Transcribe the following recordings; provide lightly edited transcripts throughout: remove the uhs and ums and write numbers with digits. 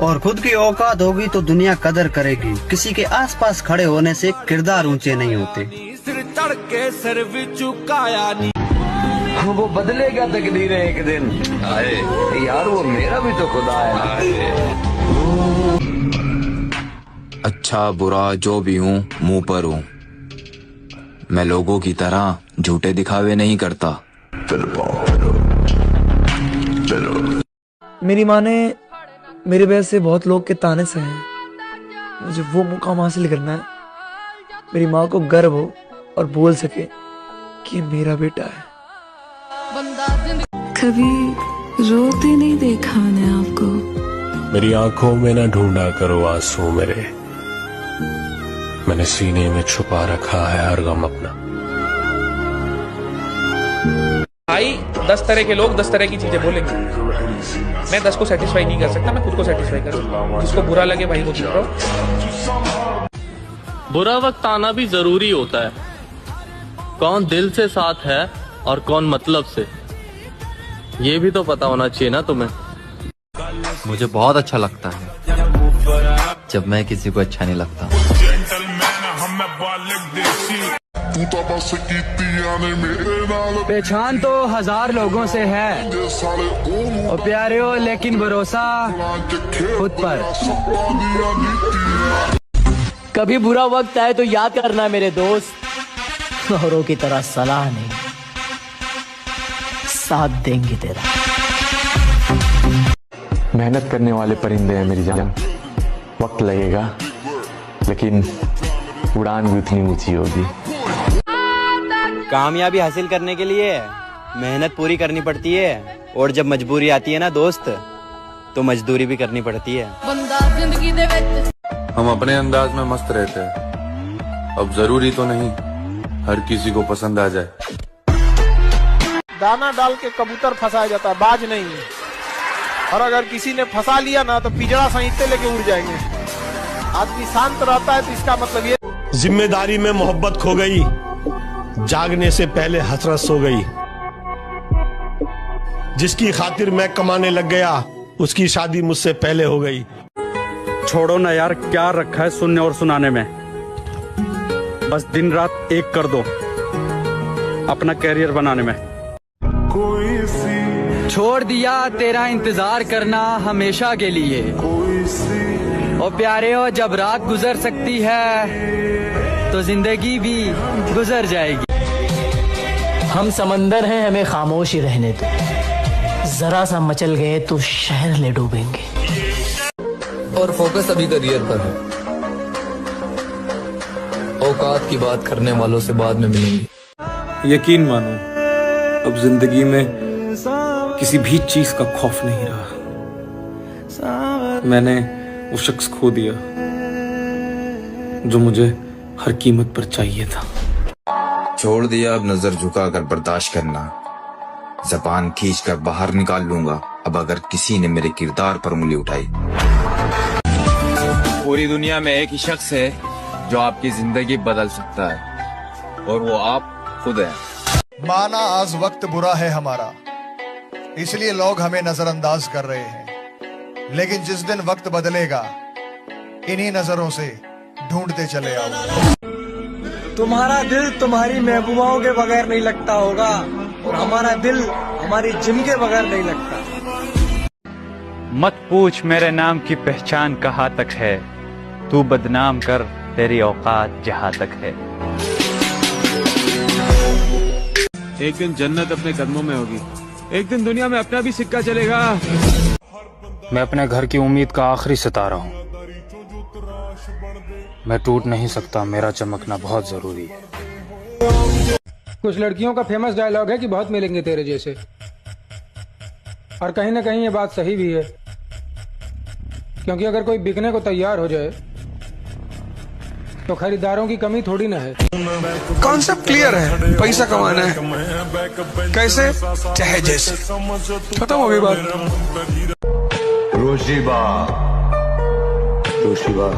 और खुद की औकात होगी तो दुनिया कदर करेगी। किसी के आसपास खड़े होने से किरदार ऊंचे नहीं होते। सिर चढ़ के सिर भी चुकाया नहीं। वो बदलेगा तकदीरें एक दिन। आए यार वो मेरा भी तो खुदा है। अच्छा बुरा जो भी हूँ मुंह पर हूँ। मैं लोगों की तरह झूठे दिखावे नहीं करता। मेरी माँ ने मेरी वजह से बहुत लोग के ताने सहे हैं। मुझे वो मुकाम हासिल करना है, मेरी माँ को गर्व हो और बोल सके कि ये मेरा बेटा है। कभी रोते नहीं देखा मैंने आपको। मेरी आंखों में ना ढूंढा करो आंसू मेरे, मैंने सीने में छुपा रखा है हर गम अपना। भाई 10 तरह के लोग 10 तरह की चीजें बोलेंगे। मैं 10 को सेटिस्फाई नहीं कर सकता, मैं खुद को सेटिस्फाई कर सकता हूँ। जिसको बुरा लगे भाई वो चुप रहो। बुरा वक्त आना भी जरूरी होता है। कौन दिल से साथ है और कौन मतलब से, ये भी तो पता होना चाहिए ना तुम्हें। मुझे बहुत अच्छा लगता है जब मैं किसी को अच्छा नहीं लगता। पहचान तो 1000 लोगों से है और प्यारे हो, लेकिन भरोसा खुद पर। कभी बुरा वक्त आए तो याद करना मेरे दोस्त, औरों की तरह सलाह नहीं, साथ देंगे तेरा। मेहनत करने वाले परिंदे हैं मेरी जान, वक्त लगेगा लेकिन उड़ान भी उतनी ऊंची होगी। कामयाबी हासिल करने के लिए मेहनत पूरी करनी पड़ती है, और जब मजबूरी आती है ना दोस्त, तो मजदूरी भी करनी पड़ती है। हम अपने अंदाज में मस्त रहते हैं, अब जरूरी तो नहीं हर किसी को पसंद आ जाए। दाना डाल के कबूतर फंसाया जाता है, बाज नहीं। और अगर किसी ने फंसा लिया ना तो पिजड़ा सहित लेके उड़ जाएंगे। आदमी शांत रहता है तो इसका मतलब ये। जिम्मेदारी में मोहब्बत खो गई, जागने से पहले हसरत सो गई। जिसकी खातिर मैं कमाने लग गया, उसकी शादी मुझसे पहले हो गई। छोड़ो ना यार, क्या रखा है सुनने और सुनाने में। बस दिन रात एक कर दो अपना कैरियर बनाने में। छोड़ दिया तेरा इंतजार करना हमेशा के लिए। और प्यारे हो, जब रात गुजर सकती है तो जिंदगी भी गुजर जाएगी। हम समंदर हैं, हमें खामोश ही रहने दो, जरा सा मचल गए तो शहर ले डूबेंगे। और फोकस अभी करियर पर है, औकात की बात करने वालों से बाद में मिलेंगे। यकीन मानो अब जिंदगी में किसी भी चीज का खौफ नहीं रहा। मैंने वो शख्स खो दिया जो मुझे हर कीमत पर चाहिए था। छोड़ दिया अब नजर झुकाकर बर्दाश्त करना, ज़बान खींचकर बाहर निकाल लूंगा अब अगर किसी ने मेरे किरदार पर उंगली उठाई। पूरी दुनिया में एक ही शख्स है जो आपकी जिंदगी बदल सकता है, और वो आप खुद हैं। माना आज वक्त बुरा है हमारा, इसलिए लोग हमें नजरअंदाज कर रहे हैं। लेकिन जिस दिन वक्त बदलेगा, इन्हीं नजरों से ढूंढते चले आओ। तुम्हारा दिल तुम्हारी महबूबाओं के बगैर नहीं लगता होगा, और हमारा दिल हमारी जिम के बगैर नहीं लगता। मत पूछ मेरे नाम की पहचान कहाँ तक है, तू बदनाम कर तेरी औकात जहाँ तक है। एक दिन जन्नत अपने कदमों में होगी, एक दिन दुनिया में अपना भी सिक्का चलेगा। मैं अपने घर की उम्मीद का आखिरी सितारा हूँ, मैं टूट नहीं सकता, मेरा चमकना बहुत जरूरी है। कुछ लड़कियों का फेमस डायलॉग है कि बहुत मिलेंगे तेरे जैसे, और कहीं ना कहीं ये बात सही भी है, क्योंकि अगर कोई बिकने को तैयार हो जाए तो खरीदारों की कमी थोड़ी ना है। कॉन्सेप्ट क्लियर है, पैसा कमाना है, कैसे चाहे जैसे, खत्म हो गई बात। रोशिबा, रोशिबा,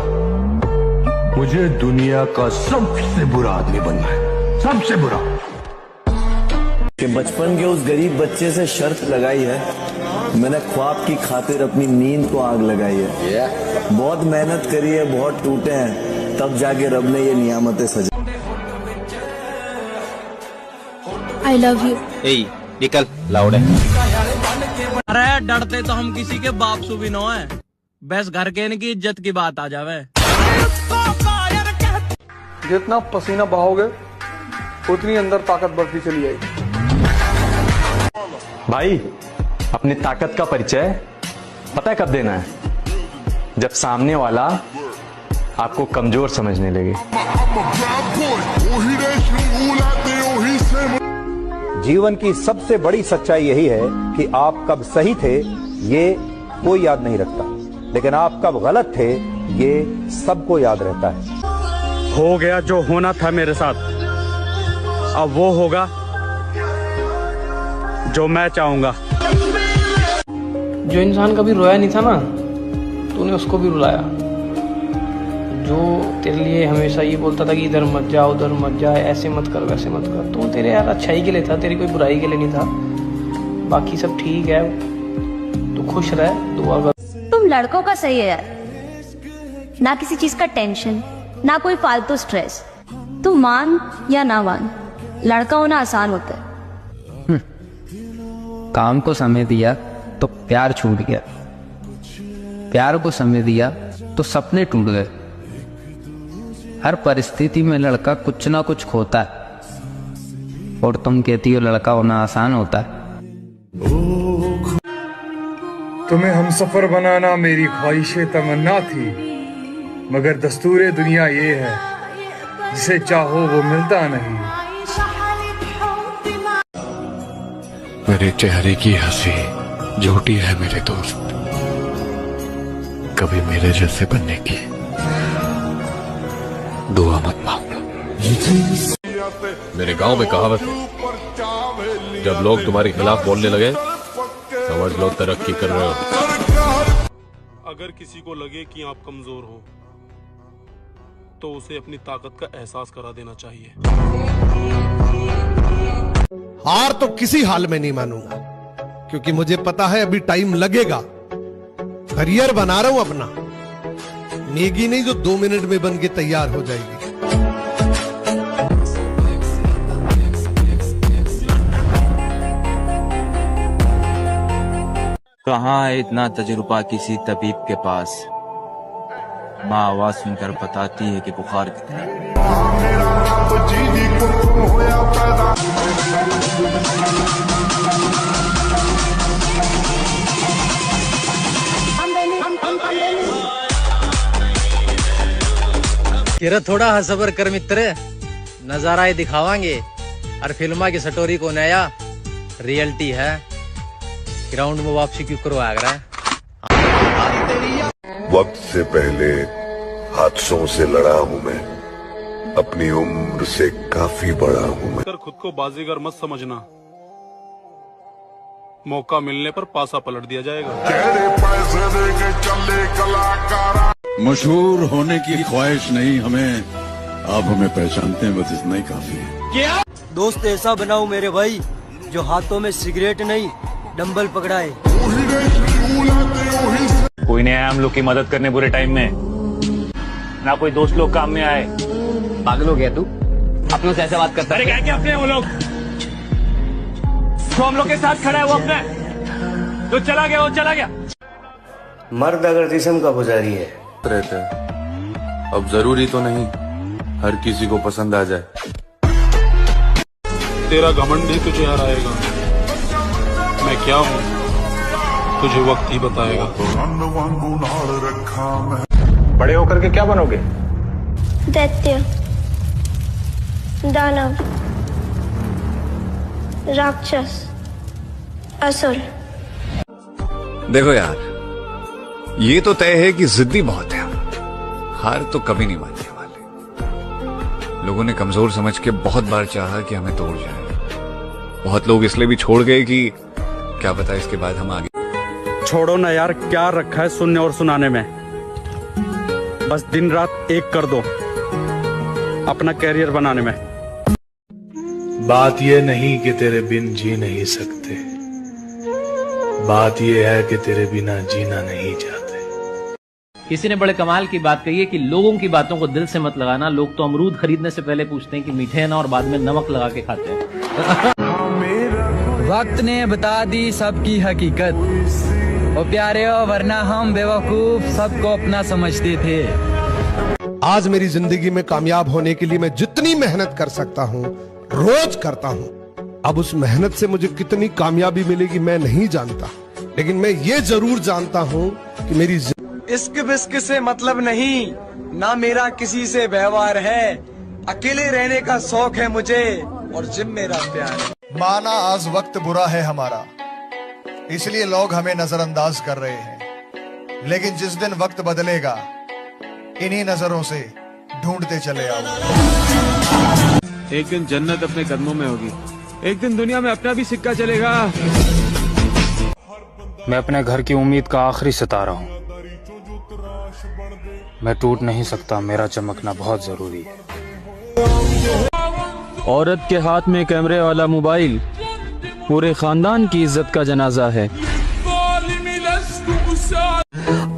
मुझे दुनिया का सबसे बुरा आदमी बनना है, सबसे बुरा। कि बचपन के उस गरीब बच्चे से शर्त लगाई है मैंने ख्वाब की खातिर अपनी नींद को आग लगाई है। बहुत मेहनत करी है, बहुत टूटे हैं, तब जाके रब ने ये नियामतें सजा। I love you. निकल लाउड है। अरे डरते तो हम किसी के बाप से भी न है, बस घर के इनकी इज्जत की बात आ जावे। जितना पसीना बहाओगे उतनी अंदर ताकत बढ़ती चली जाएगी। भाई अपनी ताकत का परिचय पता है कब देना है? जब सामने वाला आपको कमजोर समझने लगे। जीवन की सबसे बड़ी सच्चाई यही है कि आप कब सही थे ये कोई याद नहीं रखता, लेकिन आप कब गलत थे ये सबको याद रहता है। हो गया जो होना था मेरे साथ, अब वो होगा जो मैं चाहूंगा। जो इंसान कभी रोया नहीं था ना, तूने उसको भी रुलाया। जो तेरे लिए हमेशा ये बोलता था कि इधर मत जा, उधर मत जा, ऐसे मत कर, वैसे मत कर, तो तेरे यार अच्छाई के लिए था, तेरी कोई बुराई के लिए नहीं था। बाकी सब ठीक है, तू खुश रह, दुआ कर। तुम लड़कों का सही है यार, ना किसी चीज का टेंशन, ना कोई फालतू स्ट्रेस। तुम मान या ना मान, लड़का होना आसान होता है। काम को समय दिया तो प्यार छूट गया, प्यार को समय दिया तो सपने टूट गए। हर परिस्थिति में लड़का कुछ ना कुछ खोता है, और तुम कहती हो लड़का होना आसान होता है। तुम्हें हमसफर बनाना मेरी ख्वाहिश तमन्ना थी, मगर दस्तूरे दुनिया ये है जिसे चाहो वो मिलता नहीं। मेरे चेहरे की हंसी झूठी है मेरे दोस्त, कभी मेरे जैसे बनने की दुआ मत मांगना। मेरे गांव में कहावत है, जब लोग तुम्हारे खिलाफ बोलने लगे समझ लो तरक्की कर रहे हो। अगर किसी को लगे कि आप कमजोर हो तो उसे अपनी ताकत का एहसास करा देना चाहिए। हार तो किसी हाल में नहीं मानूंगा, क्योंकि मुझे पता है अभी टाइम लगेगा। करियर बना रहा हूं अपना, मैगी नहीं जो 2 मिनट में बन के तैयार हो जाएगी। कहाँ है इतना तजुर्बा किसी तबीब के पास, माँ आवाज सुनकर बताती है कि बुखार कितना है। किरा थोड़ा हसबर कर मित्र, नजारा ही दिखावांगे और फिल्मा की स्टोरी को नया रियलिटी है। ग्राउंड में वापसी क्यों करवा रहा है? वक्त से पहले हादसों से लड़ा हूं मैं, अपनी उम्र से काफी बड़ा हूं मैं। खुद को बाजीगर मत समझना, मौका मिलने पर पासा पलट दिया जाएगा। मशहूर होने की ख्वाहिश नहीं हमें, आप हमें पहचानते हैं, बस इतना ही काफी है। क्या दोस्त ऐसा बनाओ मेरे भाई जो हाथों में सिगरेट नहीं डंबल पकड़ाए। कोई नहीं आया हम लोग की मदद करने बुरे टाइम में, ना कोई दोस्त लोग काम में आए। पागल हो गया तू? अपनों से ऐसे बात करता है? अरे क्या अपने हैं वो लोग तो हम लोग के साथ खड़ा है, वो अपने जो चला गया वो चला गया। मर्द अगर जिस्म का पुजारी है रहता है, अब जरूरी तो नहीं हर किसी को पसंद आ जाए। तेरा घमंड ही तुझे हराएगा, मैं क्या हूँ तुझे वक्त ही बताएगा। बड़े होकर के क्या बनोगे? दैत्य, दानव, राक्षस, असुर। देखो यार, ये तो तय है कि जिद्दी बहुत है, हार तो कभी नहीं मानने वाले। लोगों ने कमजोर समझ के बहुत बार चाहा कि हमें तोड़ जाए, बहुत लोग इसलिए भी छोड़ गए कि क्या पता इसके बाद हम आगे। छोड़ो ना यार, क्या रखा है सुनने और सुनाने में। बस दिन रात एक कर दो अपना कैरियर बनाने में। बात ये नहीं कि तेरे बिन जी नहीं सकते, बात ये है कि तेरे बिना जीना नहीं चाहते। किसी ने बड़े कमाल की बात कही है कि लोगों की बातों को दिल से मत लगाना। लोग तो अमरूद खरीदने से पहले पूछते हैं कि मीठे हैं ना, और बाद में नमक लगा के खाते हैं। वक्त ने बता दी सबकी हकीकत, ओ प्यारे हो, वरना हम बेवकूफ सबको अपना समझते थे। आज मेरी जिंदगी में कामयाब होने के लिए मैं जितनी मेहनत कर सकता हूँ रोज करता हूँ। अब उस मेहनत से मुझे कितनी कामयाबी मिलेगी मैं नहीं जानता, लेकिन मैं ये जरूर जानता हूँ कि मेरी इश्क बिस्क से मतलब नहीं, ना मेरा किसी से व्यवहार है। अकेले रहने का शौक है मुझे और जिम मेरा प्यार है। माना आज वक्त बुरा है हमारा, इसलिए लोग हमें नजरअंदाज कर रहे हैं, लेकिन जिस दिन वक्त बदलेगा इन्हीं नजरों से ढूंढते चले आओ। एक दिन जन्नत अपने कदमों में होगी, एक दिन दुनिया में अपना भी सिक्का चलेगा। मैं अपने घर की उम्मीद का आखिरी सितारा हूँ। मैं टूट नहीं सकता, मेरा चमकना बहुत जरूरी है। औरत के हाथ में कैमरे वाला मोबाइल पूरे खानदान की इज्जत का जनाजा है।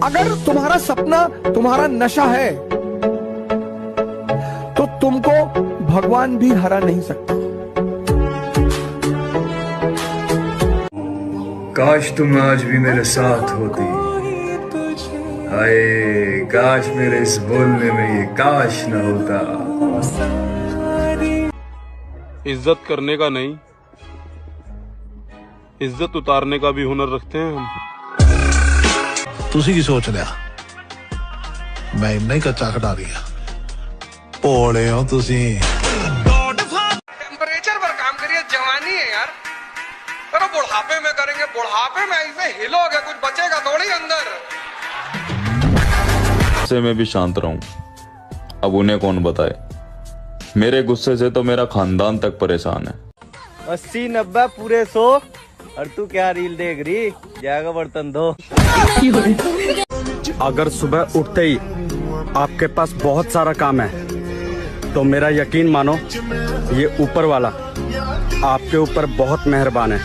अगर तुम्हारा सपना तुम्हारा नशा है तो तुमको भगवान भी हरा नहीं सकता। काश तुम आज भी मेरे साथ होती, हाय काश मेरे इस बोलने में ये काश न होता। इज्जत करने का नहीं, इज्जत उतारने का भी हुनर रखते हैं हम। ਤੁਸੀਂ ਕੀ ਸੋਚ ਲਿਆ ਮੈਂ ਇੰਨਾ ਹੀ ਕੱਚਾ ਖੜਾ ਰਿਹਾ ਭੋਲੇ ਹੋ ਤੁਸੀਂ। टेम्परेचर पर काम करिए, जवानी है यार। अरे बुढ़ापे में करेंगे, बुढ़ापे में ऐसे हिलोगे कुछ बचेगा थोड़ी अंदर। से मैं भी शांत रहूं, अब उन्हें कौन बताए। मेरे गुस्से से तो मेरा खानदान तक परेशान है। 80-90 पूरे 100 और तू क्या रील देख रही, जाएगा बर्तन धो। अगर सुबह उठते ही आपके पास बहुत सारा काम है तो मेरा यकीन मानो ये ऊपर वाला आपके ऊपर बहुत मेहरबान है।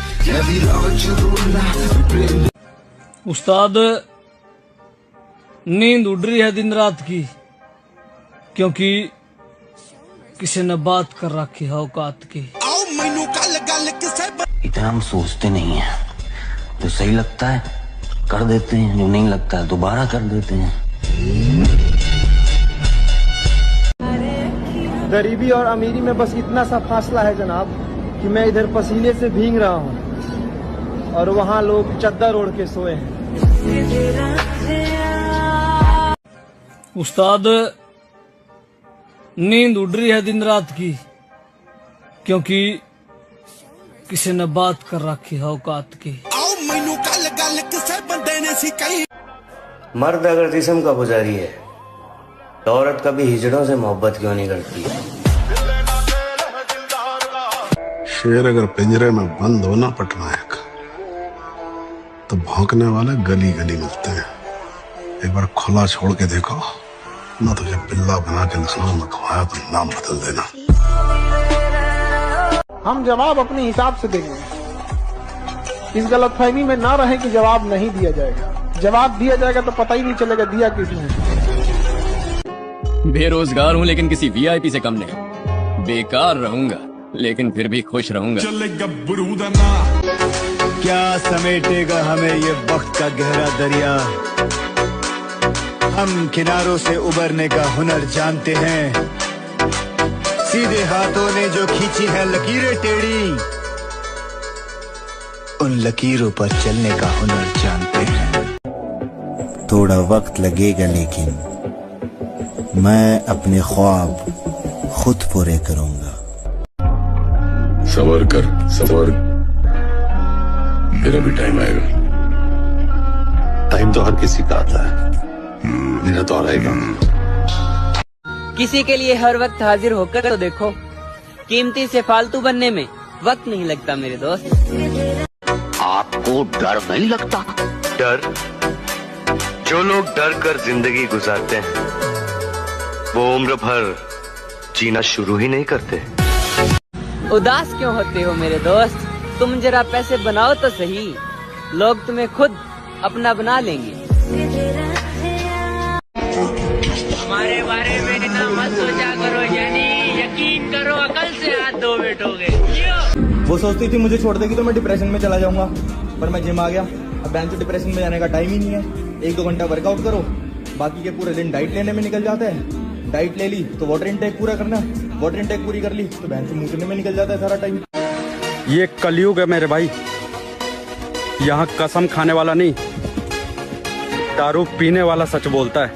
उस्ताद नींद उड़ रही है दिन रात की, क्योंकि किसी ने बात कर रखी है औकात की। इतना हम सोचते नहीं है, जो सही लगता है कर देते हैं, जो नहीं लगता है दोबारा कर देते हैं। गरीबी और अमीरी में बस इतना सा फासला है जनाब कि मैं इधर पसीने से भीग रहा हूँ और वहाँ लोग चद्दर ओढ़ के सोए हैं। उस्ताद नींद उड़ रही है दिन रात की, क्योंकि किसी ने बात कर रखी है औकात की। मर्द अगर जिस्म का पुजारी है तो औरत कभी हिजड़ों से मोहब्बत क्यों नहीं करती है। शेर अगर पिंजरे में बंद हो ना पटनायक, तो भौंकने वाले गली गली मिलते हैं। एक बार खुला छोड़ के देखो ना, तुझे बिल्ला बना के नस्लों में खवाया तो नाम बदल देना। हम जवाब अपने हिसाब से देंगे, इस गलतफहमी में ना रहे कि जवाब नहीं दिया जाएगा। जवाब दिया जाएगा तो पता ही नहीं चलेगा दिया किसने। बेरोजगार हूँ लेकिन किसी वीआईपी से कम नहीं। बेकार रहूंगा लेकिन फिर भी खुश रहूंगा। क्या समेटेगा हमें ये वक्त का गहरा दरिया, हम किनारों से उबरने का हुनर जानते हैं। सीधे हाथों ने जो खींची है लकीरें टेढ़ी, उन लकीरों पर चलने का हुनर जानते हैं। थोड़ा वक्त लगेगा लेकिन मैं अपने ख्वाब खुद पूरे करूंगा। सबर कर सबर, मेरा भी टाइम आएगा। टाइम तो हर किसी का आता है, मेरा तो आएगा। किसी के लिए हर वक्त हाजिर होकर तो देखो, कीमती से फालतू बनने में वक्त नहीं लगता मेरे दोस्त। आपको डर नहीं लगता? डर? जो लोग डर कर जिंदगी गुजारते हैं वो उम्र भर जीना शुरू ही नहीं करते। उदास क्यों होते हो मेरे दोस्त, तुम जरा पैसे बनाओ तो सही। लोग तुम्हें खुद अपना बना लेंगे। हमारे बारे में ना मत सोचा करो यानी, यकीन करो अकल से हाथ धो बैठोगे। वो सोचती थी मुझे छोड़ देगी तो मैं डिप्रेशन में चला जाऊंगा, पर मैं जिम आ गया। अब बैंक डिप्रेशन में जाने का टाइम ही नहीं है। 1-2 घंटा वर्कआउट करो, बाकी के पूरे दिन डाइट लेने में निकल जाते हैं। डाइट ले ली तो वाटर इनटेक पूरा करना, वाटर इनटेक पूरी कर ली तो बैंक से मुंह में निकल जाता है सारा टाइम। ये कलयुग है मेरे भाई, यहाँ कसम खाने वाला नहीं, दारू पीने वाला सच बोलता है।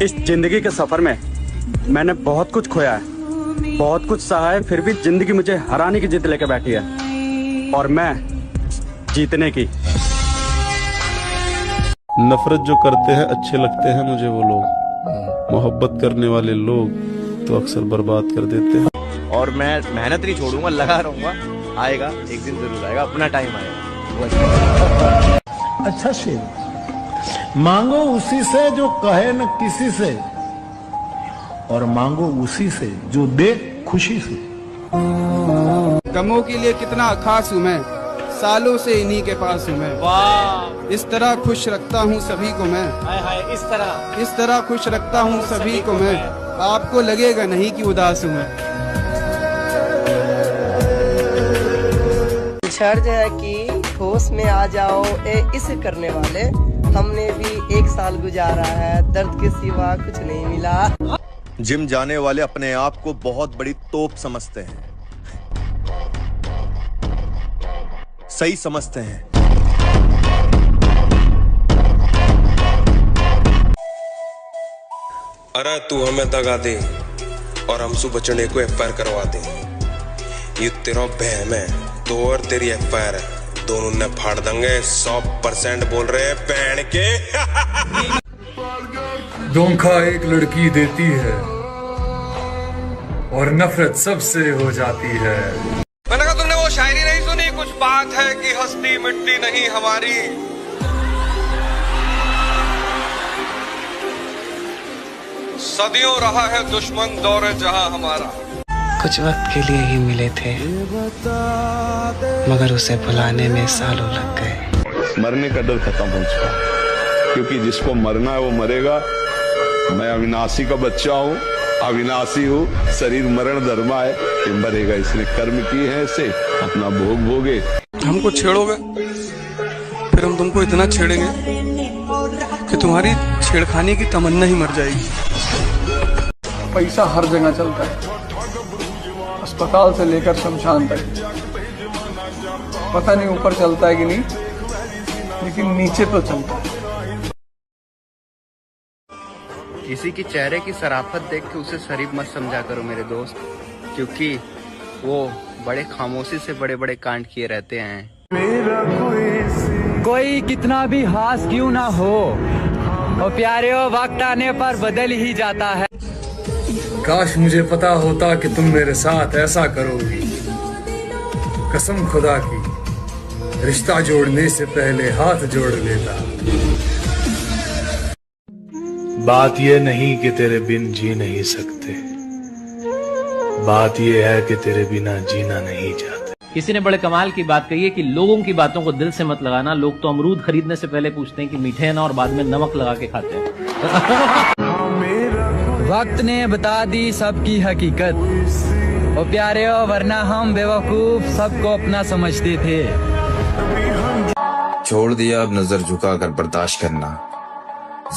इस जिंदगी के सफर में मैंने बहुत कुछ खोया है, बहुत कुछ सहा है, फिर भी जिंदगी मुझे हराने की जिद लेके बैठी है और मैं जीतने की। नफरत जो करते हैं अच्छे लगते हैं मुझे वो लोग, मोहब्बत करने वाले लोग तो अक्सर बर्बाद कर देते हैं। और मैं मेहनत नहीं छोड़ूंगा, लगा रहूंगा, आएगा एक दिन जरूर आएगा, अपना टाइम आएगा। अच्छा शेर, मांगो उसी से जो कहे न किसी से, और मांगो उसी से जो दे खुशी से। गमों के लिए कितना खास हूँ मैं, सालों से इन्हीं के पास हूँ मैं। वाह, इस तरह खुश रखता हूँ सभी को मैं, हाय हाय, इस तरह खुश रखता हूँ सभी को मैं, आपको लगेगा नहीं कि उदास हूँ मैं। शर्त है कि होश में आ जाओ इस करने वाले, हमने भी 1 साल गुजारा है, दर्द के सिवा कुछ नहीं मिला। जिम जाने वाले अपने आप को बहुत बड़ी तोप समझते हैं, सही समझते हैं। अरे तू हमें दगा दे और हम सु बचने को एफआईआर करवा दे, ये तेरा बहम है तो और तेरी एफआईआर है, दोनों ने फाड़ देंगे। 100% बोल रहे हैं बहन के। धोखा एक लड़की देती है और नफरत सबसे हो जाती है। मैंने कहा तुमने वो शायरी नहीं सुनी, कुछ बात है कि हस्ती मिट्टी नहीं हमारी, सदियों रहा है दुश्मन दौरे जहां हमारा। कुछ वक्त के लिए ही मिले थे, मगर उसे भुलाने में सालों लग गए। मरने का डर खत्म हो चुका, क्योंकि जिसको मरना है वो मरेगा। मैं अविनाशी का बच्चा हूँ, अविनाशी हूँ, शरीर मरण धर्मा है, ये मरेगा, इसने कर्म किए हैं, इसे अपना भोग भोगे। हमको छेड़ोगे फिर हम तुमको इतना छेड़ेंगे कि तुम्हारी छेड़खानी की तमन्ना ही मर जाएगी। पैसा हर जगह चलता है, अस्पताल से लेकर शमशान तक। पता नहीं ऊपर चलता है कि नहीं, लेकिन नीचे तो चलता है। किसी के चेहरे की शराफत देख के उसे शरीफ मत समझा करो मेरे दोस्त, क्योंकि वो बड़े खामोशी से बड़े बड़े कांड किए रहते हैं। कोई कितना भी हास क्यों ना हो, और प्यारे हो वक्त आने पर बदल ही जाता है। काश मुझे पता होता कि तुम मेरे साथ ऐसा करोगी, कसम खुदा की रिश्ता जोड़ने से पहले हाथ जोड़ लेता। बात ये नहीं कि तेरे बिन जी नहीं सकते, बात ये है कि तेरे बिना जीना नहीं चाहते। किसी ने बड़े कमाल की बात कही है कि लोगों की बातों को दिल से मत लगाना। लोग तो अमरूद खरीदने से पहले पूछते हैं कि मीठे हैं ना, और बाद में नमक लगा के खाते हैं। वक्त ने बता दी सबकी हकीकत, और प्यारे हो वरना हम बेवकूफ सबको अपना समझते थे। छोड़ दिया अब नजर झुकाकर बर्दाश्त करना,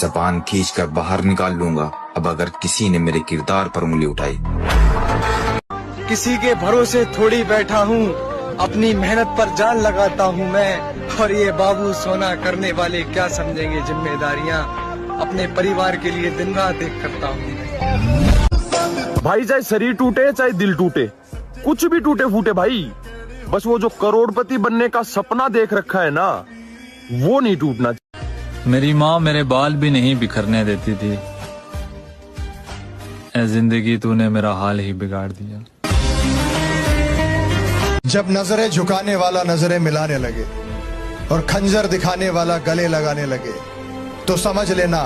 जबान खींच कर बाहर निकाल लूंगा अब अगर किसी ने मेरे किरदार पर उंगली उठाई। किसी के भरोसे थोड़ी बैठा हूँ, अपनी मेहनत पर जान लगाता हूँ मैं, और ये बाबू सोना करने वाले क्या समझेंगे जिम्मेदारियाँ, अपने परिवार के लिए दिन रात एक करता हूँ। भाई चाहे शरीर टूटे चाहे दिल टूटे, कुछ भी टूटे फूटे भाई, बस वो जो करोड़पति बनने का सपना देख रखा है ना, वो नहीं टूटना। मेरी माँ मेरे बाल भी नहीं बिखरने देती थी, ऐ जिंदगी तूने मेरा हाल ही बिगाड़ दिया। जब नजरें झुकाने वाला नजरें मिलाने लगे और खंजर दिखाने वाला गले लगाने लगे, तो समझ लेना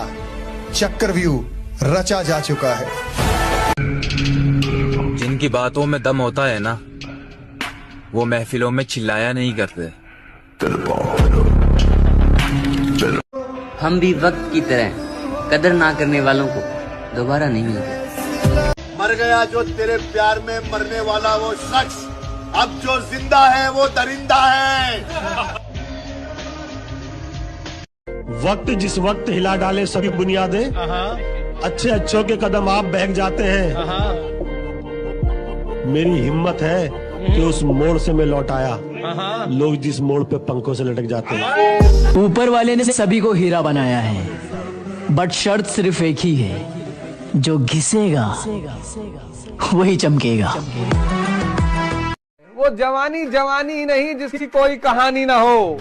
चक्रव्यूह रचा जा चुका है। जिनकी बातों में दम होता है ना, वो महफिलों में चिल्लाया नहीं करते, हम भी वक्त की तरह कदर ना करने वालों को दोबारा नहीं मिलते। मर गया जो तेरे प्यार में मरने वाला वो शख्स, अब जो जिंदा है वो दरिंदा है। वक्त जिस वक्त हिला डाले सभी बुनियादें, अच्छे अच्छों के कदम आप बहक जाते हैं। मेरी हिम्मत है कि उस मोड़ से मैं लौट आया, लोग जिस मोड़ पे पंखों से लटक जाते हैं। ऊपर वाले ने सभी को हीरा बनाया है, बट शर्त सिर्फ एक ही है, जो घिसेगा वही चमकेगा। वो जवानी जवानी नहीं जिसकी कोई कहानी ना हो।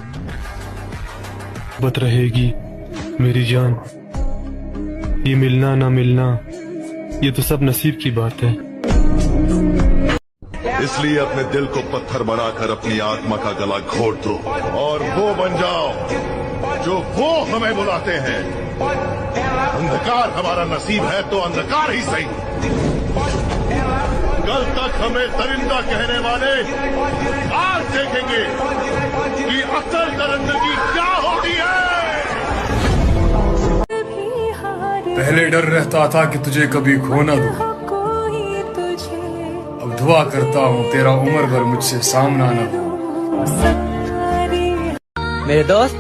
बत रहेगी मेरी जान, ये मिलना ना मिलना ये तो सब नसीब की बात है। इसलिए अपने दिल को पत्थर बनाकर अपनी आत्मा का गला घोट दो और वो बन जाओ जो वो हमें बुलाते हैं। अंधकार हमारा नसीब है तो अंधकार ही सही। कल तक हमें दरिंदा कहने वाले आज देखेंगे कि असल दरिंदगी क्या होती है। पहले डर रहता था कि तुझे कभी खो न दूं, अब दुआ करता हूँ तेरा उम्र भर मुझसे सामना न हो। मेरे दोस्त,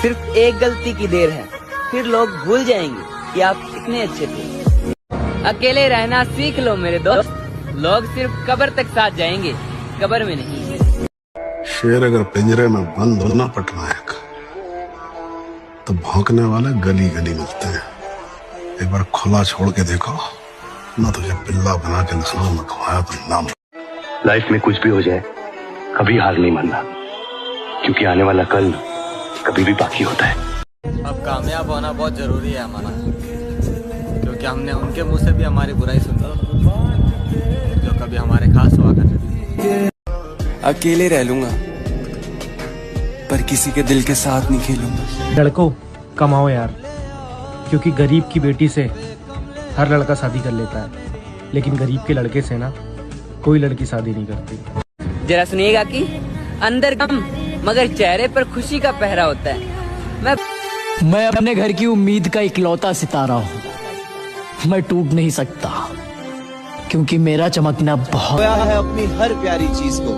सिर्फ एक गलती की देर है, फिर लोग भूल जाएंगे कि आप कितने अच्छे थे। अकेले रहना सीख लो मेरे दोस्त, लोग सिर्फ कब्र तक साथ जाएंगे, कब्र में नहीं। शेर अगर पिंजरे में बंद हो ना पटनायक, तो भौंकने वाले गली गली मिलते हैं। एक बार खुला छोड़ के देखो ना, तुझे बिल्ला बना के नस्लों में खवाया तो नाम। लाइफ में कुछ भी हो जाए कभी हार नहीं मानना, क्योंकि आने वाला कल कभी भी बाकी होता है। अब कामयाब होना बहुत जरूरी है हमारा, क्योंकि हमने उनके मुंह से भी हमारी बुराई सुनी जो कभी हमारे खास हुआ करते थे। अकेले रह लूंगा पर किसी के दिल के साथ नहीं खेलूंगा। लड़कों कमाओ यार, क्योंकि गरीब की बेटी से हर लड़का शादी कर लेता है, लेकिन गरीब के लड़के से ना कोई लड़की शादी नहीं करती। जरा सुनिएगा कि अंदर गम मगर चेहरे पर खुशी का पहरा होता है। मैं अपने घर की उम्मीद का इकलौता सितारा हूँ, मैं टूट नहीं सकता, क्योंकि मेरा चमकना बहुत है। अपनी हर प्यारी चीज को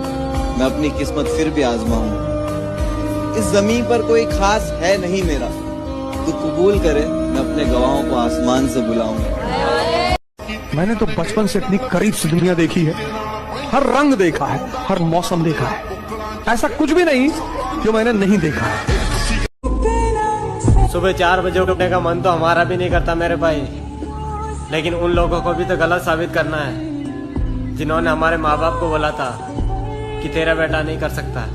मैं अपनी किस्मत फिर भी आजमाऊं। इस जमीन पर कोई खास है नहीं मेरा, तू कबूल करे मैं अपने गवाहों को आसमान से बुलाऊंगा। मैंने तो बचपन से इतनी करीब से दुनिया देखी है, हर रंग देखा है, हर मौसम देखा है, ऐसा कुछ भी नहीं जो मैंने नहीं देखा है। सुबह 4 बजे उठने का मन तो हमारा भी नहीं करता मेरे भाई, लेकिन उन लोगों को भी तो गलत साबित करना है जिन्होंने हमारे माँ बाप को बोला था कि तेरा बेटा नहीं कर सकता।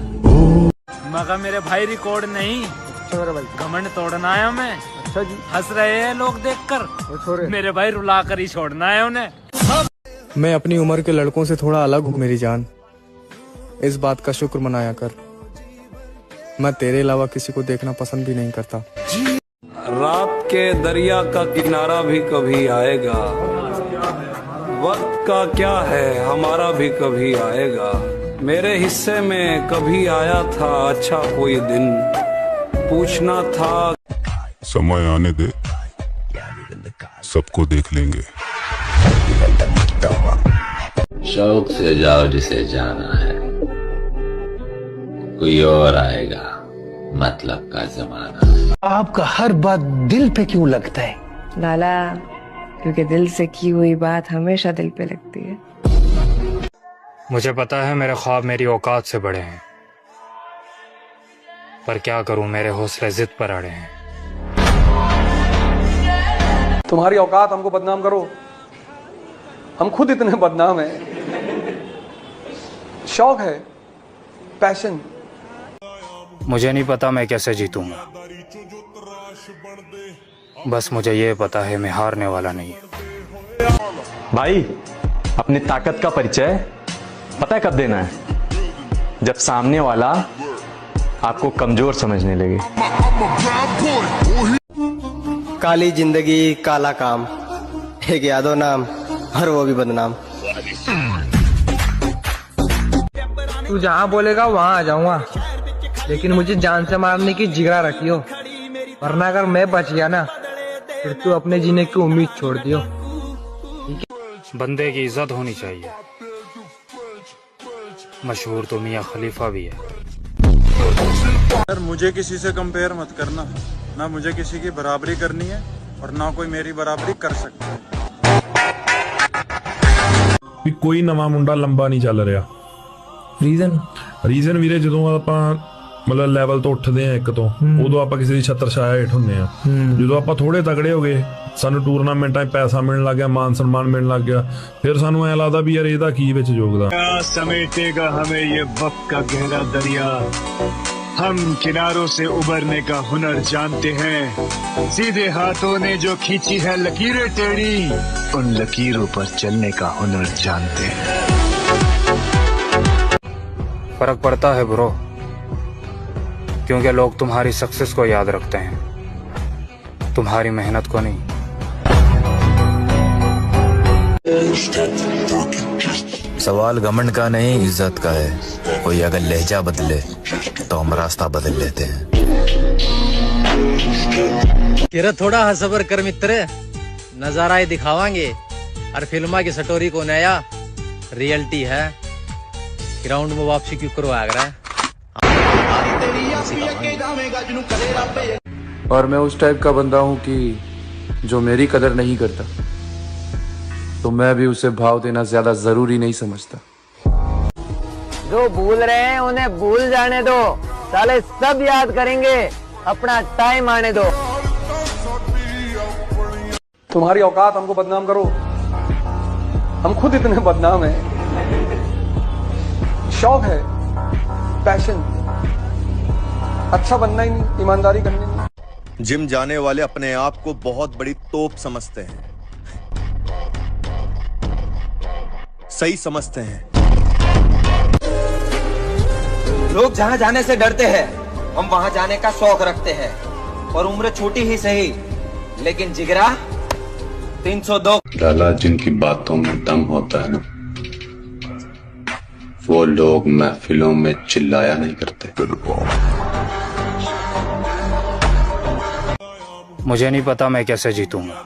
मगर मेरे भाई रिकॉर्ड नहीं, घमंड तोड़ना है हमें। अच्छा जी, हंस रहे हैं लोग देखकर, मेरे भाई रुला कर ही छोड़ना है उन्हें। मैं अपनी उम्र के लड़कों से थोड़ा अलग हूँ मेरी जान, इस बात का शुक्र मनाया कर। मैं तेरे अलावा किसी को देखना पसंद भी नहीं करता। रात के दरिया का किनारा भी कभी आएगा, वक्त का क्या है हमारा भी कभी आएगा। मेरे हिस्से में कभी आया था अच्छा कोई दिन, पूछना था। समय आने दे, सबको देख लेंगे। शौक से जाओ जिसे जाना है, कोई और आएगा मतलब का जमाना। आपका हर बात दिल पे क्यों लगता है? लाला, क्योंकि दिल से की हुई बात हमेशा दिल पे लगती है। मुझे पता है मेरे ख्वाब मेरी औकात से बड़े हैं, पर क्या करूं मेरे हौसले जिद पर अड़े हैं। तुम्हारी औकात हमको बदनाम करो, हम खुद इतने बदनाम हैं। शौक है, पैशन। मुझे नहीं पता मैं कैसे जीतूंगा, बस मुझे ये पता है मैं हारने वाला नहीं। भाई, अपनी ताकत का परिचय पता है कब देना है? जब सामने वाला आपको कमजोर समझने लगे। काली जिंदगी काला काम, एक यादव नाम और वो भी बदनाम। तू जहाँ बोलेगा वहाँ आ जाऊंगा। लेकिन मुझे जान से मारने की जिगरा रखियो, वरना अगर मैं बच गया ना फिर तू अपने जीने की उम्मीद छोड़ दियो। बंदे की इज्जत होनी चाहिए। मशहूर तो मियाँ खलीफा भी है। सर मुझे किसी से कंपेयर मत करना, ना मुझे किसी की बराबरी करनी है और ना कोई मेरी बराबरी कर सकता है। ਵੀ ਕੋਈ ਨਵਾਂ ਮੁੰਡਾ ਲੰਬਾ ਨਹੀਂ ਚੱਲ ਰਿਹਾ। ਰੀਜ਼ਨ ਵੀਰੇ ਜਦੋਂ ਆਪਾਂ ਮਤਲਬ ਲੈਵਲ ਤੋਂ ਉੱਠਦੇ ਆ ਇੱਕ ਤੋਂ, ਉਦੋਂ ਆਪਾਂ ਕਿਸੇ ਦੀ ਛੱਤਰ ਛਾਇਆ ਹੇਠ ਹੁੰਦੇ ਆ। ਜਦੋਂ ਆਪਾਂ ਥੋੜੇ ਤਗੜੇ ਹੋ ਗਏ, ਸਾਨੂੰ ਟੂਰਨਾਮੈਂਟਾਂ 'ਚ ਪੈਸਾ ਮਿਲਣ ਲੱਗ ਗਿਆ, ਮਾਨ ਸਨਮਾਨ ਮਿਲਣ ਲੱਗ ਗਿਆ, ਫਿਰ ਸਾਨੂੰ ਐ ਲੱਗਦਾ ਵੀ ਯਾਰ ਇਹਦਾ ਕੀ ਵਿੱਚ ਯੋਗਦਾਨ। समेटेगा हमें ये वक्त का गहरा दरिया, हम किनारों से उबरने का हुनर जानते हैं, सीधे हाथों ने जो खींची है लकीरें टेढ़ी, उन लकीरों पर चलने का हुनर जानते हैं। फर्क पड़ता है ब्रो, क्योंकि लोग तुम्हारी सक्सेस को याद रखते हैं, तुम्हारी मेहनत को नहीं। सवाल घमंड का नहीं, इज्जत का है। कोई अगर लहजा बदले तो हम रास्ता बदल लेते हैं। किरा थोड़ा हसबर कर मित्र, नजारा ही दिखावांगे और फिल्मा की स्टोरी को नया रियलिटी है। ग्राउंड में वापसी क्यों करवा रहा है। और मैं उस टाइप का बंदा हूँ कि जो मेरी कदर नहीं करता तो मैं भी उसे भाव देना ज्यादा जरूरी नहीं समझता। जो भूल रहे हैं उन्हें भूल जाने दो, साले सब याद करेंगे, अपना टाइम आने दो। तुम्हारी औकात हमको बदनाम करो, हम खुद इतने बदनाम हैं। शौक है, पैशन, अच्छा बनना ही नहीं, ईमानदारी करनी नहीं। जिम जाने वाले अपने आप को बहुत बड़ी तोप समझते हैं, सही समझते हैं। लोग जहाँ जाने से डरते हैं, हम वहाँ जाने का शौक रखते हैं। और उम्र छोटी ही सही, लेकिन जिगरा 302। लाला, जिनकी बातों में दम होता है ना, वो लोग महफिलों में चिल्लाया नहीं करते। मुझे नहीं पता मैं कैसे जीतूंगा,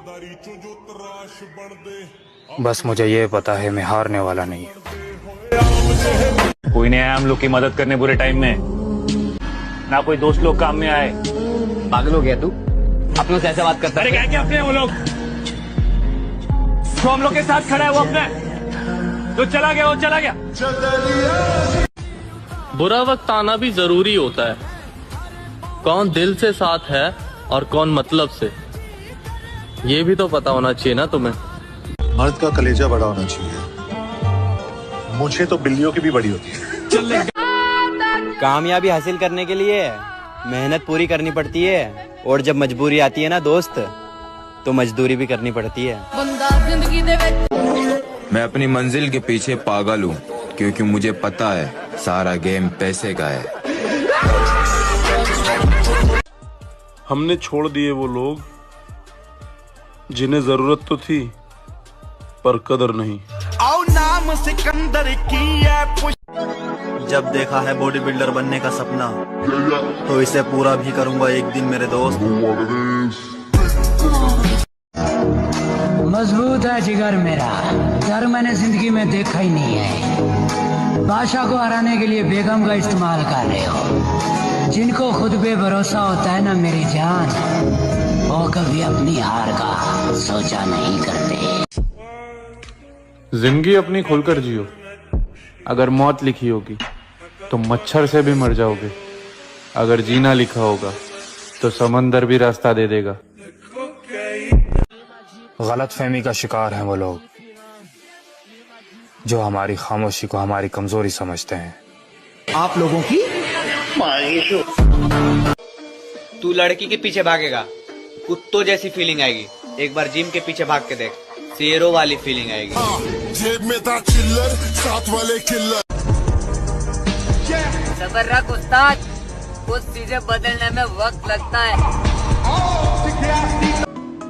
बस मुझे ये पता है मैं हारने वाला नहीं हूँ। कोई नहीं आया हम लोग की मदद करने बुरे टाइम में, ना कोई दोस्त लोग काम में आए। पागल हो गया तू, अपनों से ऐसे बात करता है? अरे क्या अपने हैं वो लोग, तो हम लोग के साथ खड़ा है वो अपने, जो चला गया वो चला गया। बुरा वक्त आना भी जरूरी होता है। कौन दिल से साथ है और कौन मतलब से, ये भी तो पता होना चाहिए ना तुम्हें। मर्द का कलेजा बड़ा होना चाहिए, मुझे तो बिल्लियों की भी बड़ी होती है। कामयाबी हासिल करने के लिए मेहनत पूरी करनी पड़ती है, और जब मजबूरी आती है ना दोस्त, तो मजदूरी भी करनी पड़ती है। मैं अपनी मंजिल के पीछे पागल हूँ, क्योंकि मुझे पता है सारा गेम पैसे का है। हमने छोड़ दिए वो लोग जिन्हें जरूरत तो थी पर कदर नहीं। आओ नाम सिकंदर की है। जब देखा है बॉडी बिल्डर बनने का सपना, तो इसे पूरा भी करूंगा एक दिन मेरे दोस्त। मजबूत है जिगर मेरा, डर मैंने जिंदगी में देखा ही नहीं है। बादशाह को हराने के लिए बेगम का इस्तेमाल कर रहे हो। जिनको खुद पे भरोसा होता है ना मेरी जान, वो कभी अपनी हार का सोचा नहीं करते। जिंदगी अपनी खुलकर जियो। अगर मौत लिखी होगी तो मच्छर से भी मर जाओगे, अगर जीना लिखा होगा तो समंदर भी रास्ता दे देगा। गलतफहमी का शिकार हैं वो लोग जो हमारी खामोशी को हमारी कमजोरी समझते हैं। आप लोगों की तू लड़की के पीछे भागेगा, कुत्तों जैसी फीलिंग आएगी। एक बार जिम के पीछे भाग के देख, शेरों वाली फीलिंग आएगी। जेब में था चिल्लर, साथ वाले किल्लर। सबर रख उस्ताद, कुछ चीजें बदलने में वक्त लगता है।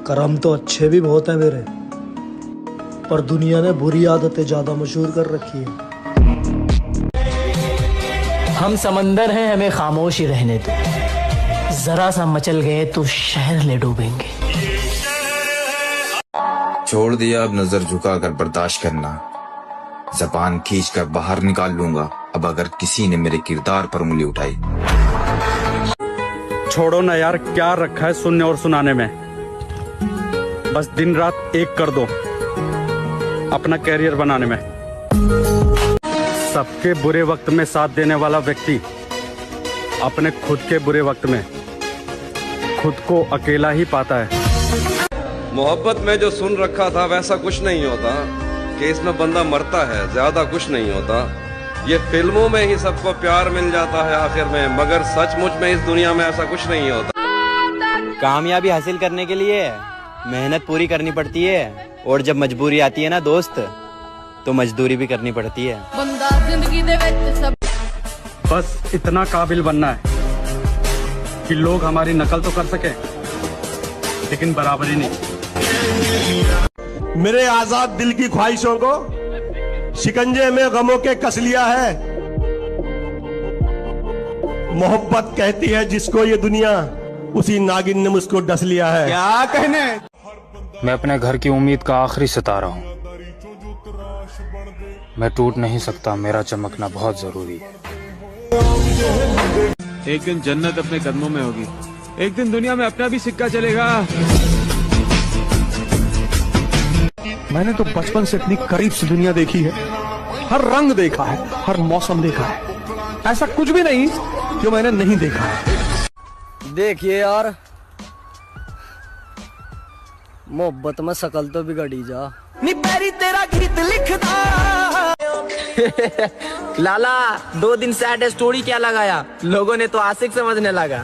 कर्म तो अच्छे भी बहुत है मेरे, पर दुनिया ने बुरी आदतें ज्यादा मशहूर कर रखी है। हम समंदर हैं, हमें खामोश ही रहने दो। जरा सा मचल गए तो शहर ले डूबेंगे। छोड़ दिया अब नजर झुकाकर बर्दाश्त करना, जबान खींच कर बाहर निकाल लूंगा अब अगर किसी ने मेरे किरदार पर उंगली उठाई। छोड़ो ना यार, क्या रखा है सुनने और सुनाने में। बस दिन रात एक कर दो अपना कैरियर बनाने में। सबके बुरे वक्त में साथ देने वाला व्यक्ति अपने खुद के बुरे वक्त में खुद को अकेला ही पाता है। मोहब्बत में जो सुन रखा था वैसा कुछ नहीं होता कि इसमें बंदा मरता है, ज्यादा कुछ नहीं होता। ये फिल्मों में ही सबको प्यार मिल जाता है आखिर में, मगर सचमुच में इस दुनिया में ऐसा कुछ नहीं होता। कामयाबी हासिल करने के लिए मेहनत पूरी करनी पड़ती है, और जब मजबूरी आती है ना दोस्त, तो मजदूरी भी करनी पड़ती है। बंदा जिंदगी दे विच सब बस इतना काबिल बनना है कि लोग हमारी नकल तो कर सके लेकिन बराबरी नहीं। मेरे आजाद दिल की ख्वाहिशों को शिकंजे में गमों के कस लिया है। मोहब्बत कहती है जिसको ये दुनिया, उसी नागिन ने मुझको डस लिया है। क्या कहने? मैं अपने घर की उम्मीद का आखिरी सितारा हूँ। मैं टूट नहीं सकता, मेरा चमकना बहुत जरूरी है। एक दिन जन्नत अपने कदमों में होगी, एक दिन दुनिया में अपना भी सिक्का चलेगा। मैंने तो बचपन से इतनी करीब से दुनिया देखी है, हर रंग देखा है, हर मौसम देखा है, ऐसा कुछ भी नहीं जो मैंने नहीं देखा है। देखिए यार, मोहब्बत में शकल तो बिगड़ी जा। नी पैरी तेरा गीत लिखदा लाला 2 दिन सैड स्टोरी क्या लगाया, लोगों ने तो आशिक समझने लगा।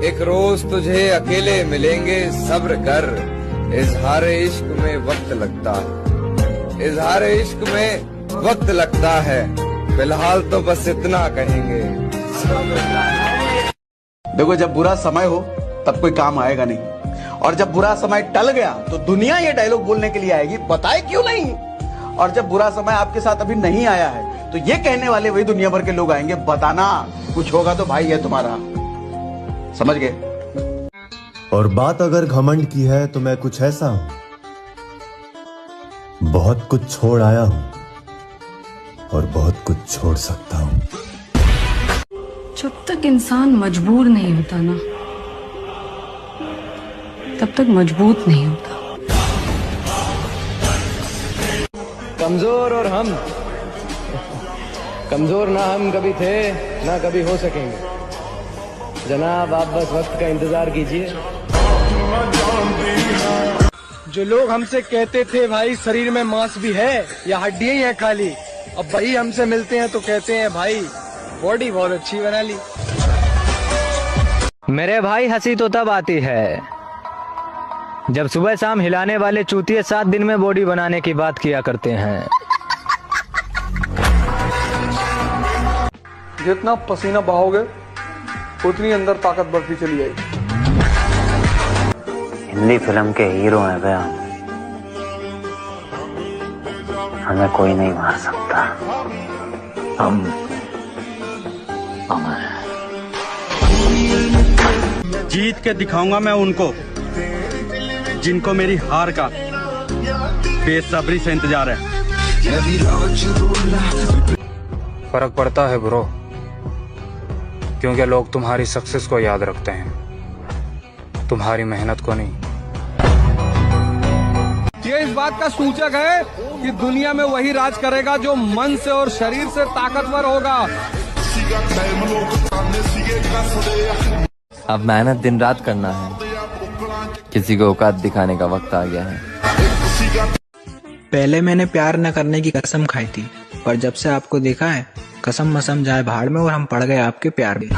एक रोज तुझे अकेले मिलेंगे, सब्र कर, इजहार इश्क में वक्त लगता है, इजहार इश्क में वक्त लगता है, फिलहाल तो बस इतना कहेंगे। देखो, जब बुरा समय हो तब कोई काम आएगा नहीं, और जब बुरा समय टल गया तो दुनिया ये डायलॉग बोलने के लिए आएगी, बताए क्यों नहीं। और जब बुरा समय आपके साथ अभी नहीं आया है तो ये कहने वाले वही दुनिया भर के लोग आएंगे, बताना कुछ होगा तो भाई है तुम्हारा, समझ गए। और बात अगर घमंड की है तो मैं कुछ ऐसा हूं, बहुत कुछ छोड़ आया हूं और बहुत कुछ छोड़ सकता हूं। जब तक इंसान मजबूर नहीं होता ना, तब तक मजबूत नहीं होता। कमजोर और हम, कमजोर ना हम कभी थे ना कभी हो सकेंगे। जनाब आप बस वक्त का इंतजार कीजिए। जो लोग हमसे कहते थे भाई शरीर में मांस भी है या हड्डियां ही है खाली, अब भाई हमसे मिलते हैं तो कहते हैं भाई बॉडी बहुत अच्छी बना ली। मेरे भाई हंसी तो तब आती है जब सुबह शाम हिलाने वाले चूतिए 7 दिन में बॉडी बनाने की बात किया करते हैं। जितना पसीना बहाओगे उतनी अंदर ताकत बढ़ती चली जाएगी। हिंदी फिल्म के हीरो हैं भैया, हमें कोई नहीं मार सकता, हम अमर हैं। जीत के दिखाऊंगा मैं उनको जिनको मेरी हार का बेसब्री से इंतजार है। फर्क पड़ता है ब्रो, क्योंकि लोग तुम्हारी सक्सेस को याद रखते हैं, तुम्हारी मेहनत को नहीं। ये इस बात का सूचक है कि दुनिया में वही राज करेगा जो मन से और शरीर से ताकतवर होगा। अब मेहनत दिन रात करना है, किसी को औकात दिखाने का वक्त आ गया है। पहले मैंने प्यार न करने की कसम खाई थी, पर जब से आपको देखा है कसम मसम जाए भाड़ में और हम पड़ गए आपके प्यार में।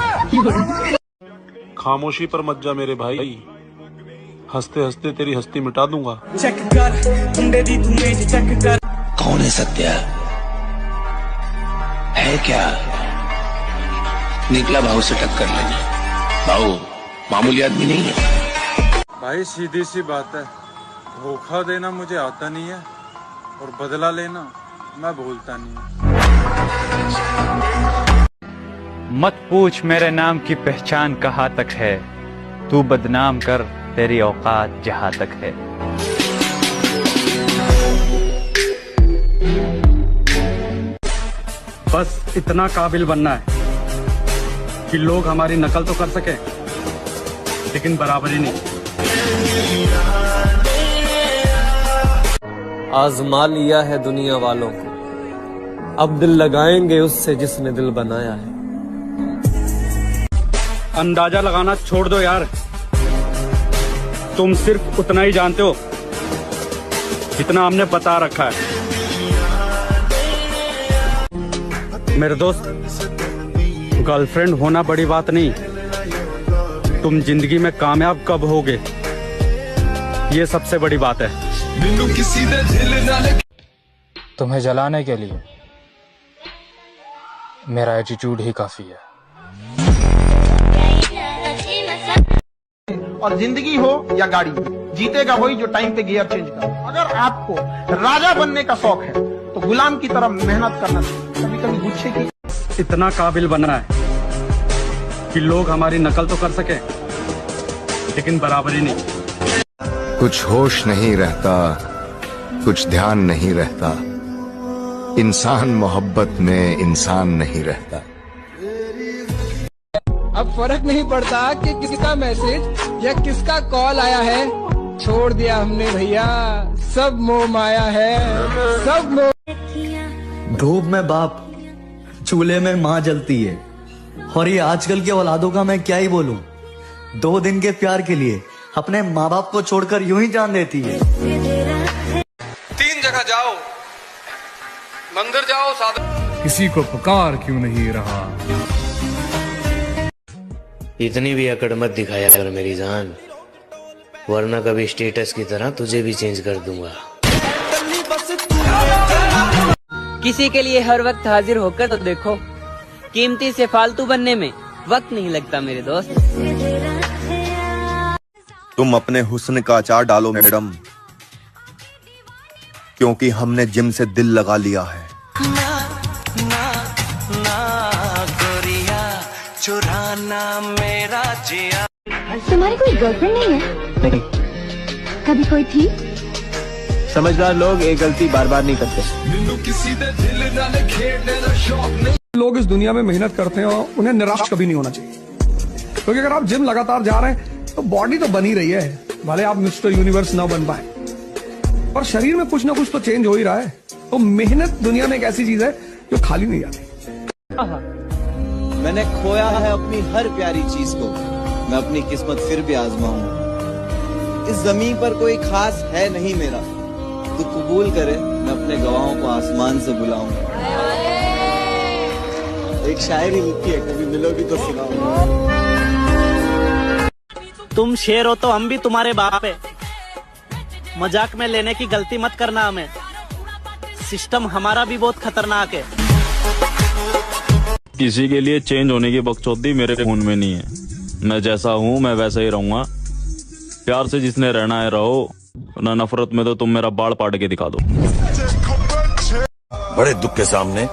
खामोशी पर मत जा मेरे भाई, हंसते हंसते तेरी हस्ती मिटा दूंगा। चेक कर मुंडे दी तू मेज चेक कर। कौन है सत्या? है क्या? निकला भाव से टक्कर लेने। भाव मामूली आदमी नहीं है भाई, सीधी सी बात है, धोखा देना मुझे आता नहीं है और बदला लेना मैं भूलता नहीं हूँ। मत पूछ मेरे नाम की पहचान कहाँ तक है, तू बदनाम कर तेरी औकात जहाँ तक है। बस इतना काबिल बनना है कि लोग हमारी नकल तो कर सके लेकिन बराबरी नहीं। आजमा लिया है दुनिया वालों को, अब दिल लगाएंगे उससे जिसने दिल बनाया है। अंदाजा लगाना छोड़ दो यार, तुम सिर्फ उतना ही जानते हो जितना हमने बता रखा है। मेरे दोस्त, गर्लफ्रेंड होना बड़ी बात नहीं, तुम जिंदगी में कामयाब कब होगे ये सबसे बड़ी बात है। तुम्हें जलाने के लिए मेरा एटीट्यूड ही काफी है। और जिंदगी हो या गाड़ी, जीतेगा वही जो टाइम पे गियर चेंज कर। अगर आपको राजा बनने का शौक है तो गुलाम की तरह मेहनत करना चाहिए। कभी कभी गुच्छे की इतना काबिल बनना है कि लोग हमारी नकल तो कर सके लेकिन बराबरी नहीं। कुछ होश नहीं रहता, कुछ ध्यान नहीं रहता, इंसान मोहब्बत में इंसान नहीं रहता। अब फर्क नहीं पड़ता कि किसका मैसेज या किसका कॉल आया है, छोड़ दिया हमने भैया, सब मोह माया है, सब मोह। धूप में बाप, चूल्हे में माँ जलती है, और ये आजकल के औलादों का मैं क्या ही बोलूं। 2 दिन के प्यार के लिए अपने माँ बाप को छोड़कर यूं ही जान देती है। 3 जगह जाओ, मंदिर जाओ, साधु किसी को पुकार क्यों नहीं रहा। इतनी भी अकड़ मत दिखाया कर मेरी जान, वरना कभी स्टेटस की तरह तुझे भी चेंज कर दूंगा। किसी के लिए हर वक्त हाजिर होकर तो देखो, कीमती से फालतू बनने में वक्त नहीं लगता मेरे दोस्त। तुम अपने हुस्न का अचार डालो मैडम, क्योंकि हमने जिम से दिल लगा लिया है। चुराना मेरा जिया। तुम्हारी कोई गर्लफ्रेंड नहीं है? नहीं। कभी कोई थी? समझदार लोग एक गलती बार बार नहीं करते। लोग इस दुनिया में मेहनत करते हैं और उन्हें निराश कभी नहीं होना चाहिए, क्योंकि अगर आप जिम लगातार जा रहे हैं तो बॉडी तो बनी रही है, भले आप मिस्टर यूनिवर्स ना बन पाए, पर शरीर में कुछ ना कुछ तो चेंज हो ही रहा है। तो मेहनत दुनिया में एक ऐसी चीज है जो खाली नहीं जाती। मैंने खोया है अपनी हर प्यारी चीज को, मैं अपनी किस्मत फिर भी आजमाऊंगा। इस जमीन पर कोई खास है नहीं मेरा, तू कबूल करे मैं अपने गवाहों को आसमान से बुलाऊंगा। एक शायरी लिखी है, कभी मिलोगी तो सुनाऊंगा। तुम शेर हो तो हम भी तुम्हारे बाप है, मजाक में लेने की गलती मत करना हमें, सिस्टम हमारा भी बहुत खतरनाक है। किसी के लिए चेंज होने की बकचोदी मेरे खून में नहीं है, मैं जैसा हूँ मैं वैसा ही रहूंगा। प्यार से जिसने रहना है रहो, ना नफरत में तो तुम मेरा बाल पाट के दिखा दो। बड़े दुख के सामने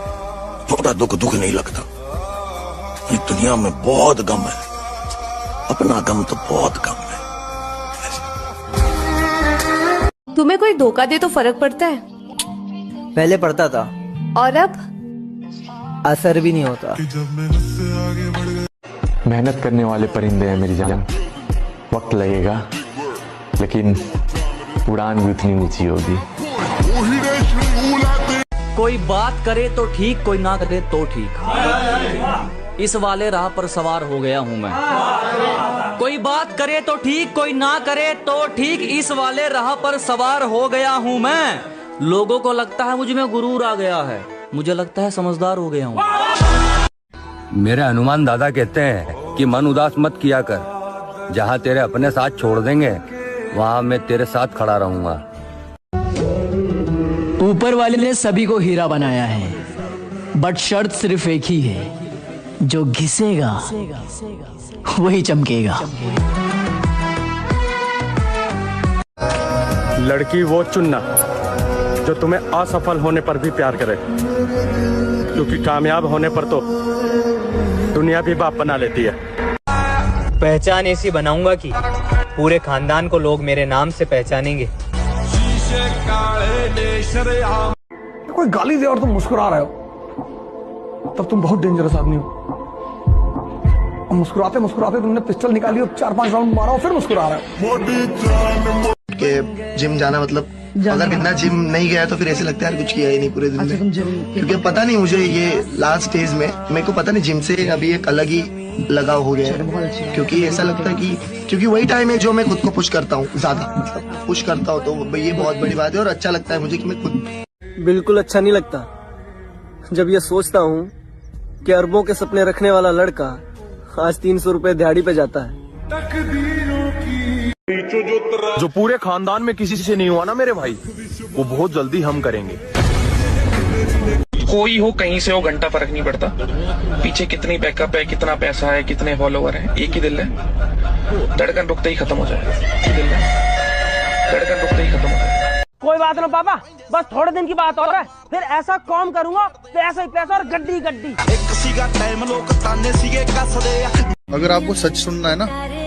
छोटा दुख दुख नहीं लगता। ये दुनिया में बहुत गम है, अपना गम तो बहुत कम है। तुम्हें कोई धोखा दे तो फर्क पड़ता है? पहले पड़ता था, और अब असर भी नहीं होता। मेहनत करने वाले परिंदे हैं मेरी जान, वक्त लगेगा लेकिन उड़ान भी उतनी ऊंची होगी। कोई बात करे तो ठीक, कोई ना करे तो ठीक, इस वाले राह पर सवार हो गया हूँ मैं। कोई बात करे तो ठीक, कोई ना करे तो ठीक, इस वाले राह पर सवार हो गया हूँ मैं। लोगों को लगता है मुझ में गुरूर आ गया है, मुझे लगता है समझदार हो गया हूँ। मेरे हनुमान दादा कहते हैं कि मन उदास मत किया कर, जहाँ तेरे अपने साथ छोड़ देंगे वहाँ मैं तेरे साथ खड़ा रहूंगा। ऊपर वाले ने सभी को हीरा बनाया है, बट शर्त सिर्फ एक ही है, जो घिसेगा वही चमकेगा। लड़की वो चुनना जो तुम्हें असफल होने पर भी प्यार करे। क्योंकि कामयाब होने पर तो दुनिया भी बाप बना लेती है। पहचान ऐसी बनाऊंगा कि पूरे खानदान को लोग मेरे नाम से पहचानेंगे। कोई गाली दे और तुम मुस्कुरा रहे हो, तब तुम बहुत डेंजरस आदमी हो। और मुस्कुराते मुस्कुराते तुमने पिस्टल निकाली और 4-5 राउंड मारा और फिर मुस्कुरा रहे हो। के जिम जाना मतलब अगर इतना जिम नहीं गया तो फिर ऐसे लगता है यार कुछ किया ही नहीं पूरे दिन में। क्योंकि पता नहीं मुझे ये लास्ट स्टेज में मेरे को पता नहीं जिम से अभी एक अलग ही लगाव हो गया है। क्योंकि ऐसा लगता है कि क्योंकि वही टाइम है जो मैं खुद को पुश करता हूँ, ज्यादा मतलब पुश करता हूँ, तो ये बहुत बड़ी बात है और अच्छा लगता है मुझे कि मैं खुद। बिल्कुल अच्छा नहीं लगता जब ये सोचता हूँ कि अरबों के सपने रखने वाला लड़का आज 300 रुपए दिहाड़ी पे जाता है। जो पूरे खानदान में किसी से नहीं हुआ ना मेरे भाई, वो बहुत जल्दी हम करेंगे। कोई हो कहीं से हो घंटा फर्क नहीं पड़ता, पीछे कितनी बैकअप है, कितना पैसा है, कितने फॉलोवर हैं, एक ही दिल है, धड़कन रुकते ही खत्म हो जाएगा। दिल है, धड़कन रुकते ही खत्म हो जाएगा। कोई बात ना पापा, बस थोड़े दिन की बात और है, फिर ऐसा काम करूंगा पैसा ही पैसा और गड्डी गड्डी। अगर आपको सच सुनना है ना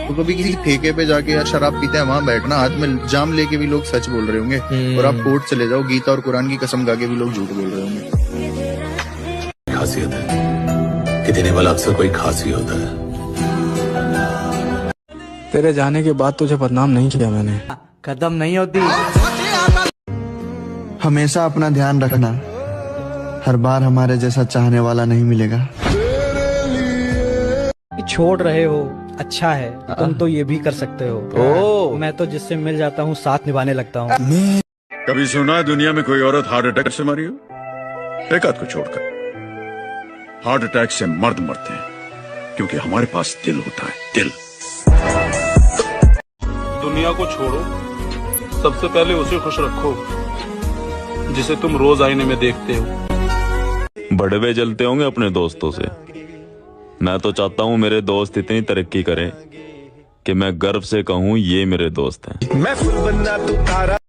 तो कभी किसी ठेके पे जाके या शराब पीते हैं वहाँ बैठना, हाथ में जाम लेके भी लोग सच बोल रहे होंगे, और आप कोर्ट चले जाओ गीता और कुरान की कसम खा के भी लोग झूठ बोल रहे होंगे। खासियत है कि देने वाला अक्सर कोई खास ही होता है। तेरे जाने के बाद तुझे बदनाम नहीं किया मैंने। खत्म नहीं होती। हमेशा अपना ध्यान रखना, हर बार हमारे जैसा चाहने वाला नहीं मिलेगा। छोड़ रहे हो अच्छा है, तुम तो ये भी कर सकते हो। मैं तो जिससे मिल जाता हूँ साथ निभाने लगता हूँ। कभी सुना है दुनिया में कोई औरत हार्ट अटैक से मरी हो? एक आध को छोड़कर। हार्ट अटैक से मर्द मरते हैं क्योंकि हमारे पास दिल होता है, दिल। दुनिया को छोड़ो, सबसे पहले उसे खुश रखो जिसे तुम रोज आईने में देखते हो। बड़वे जलते होंगे अपने दोस्तों से। मैं तो चाहता हूँ मेरे दोस्त इतनी तरक्की करें कि मैं गर्व से कहूँ ये मेरे दोस्त हैं। मैं फुल बनना तू तारा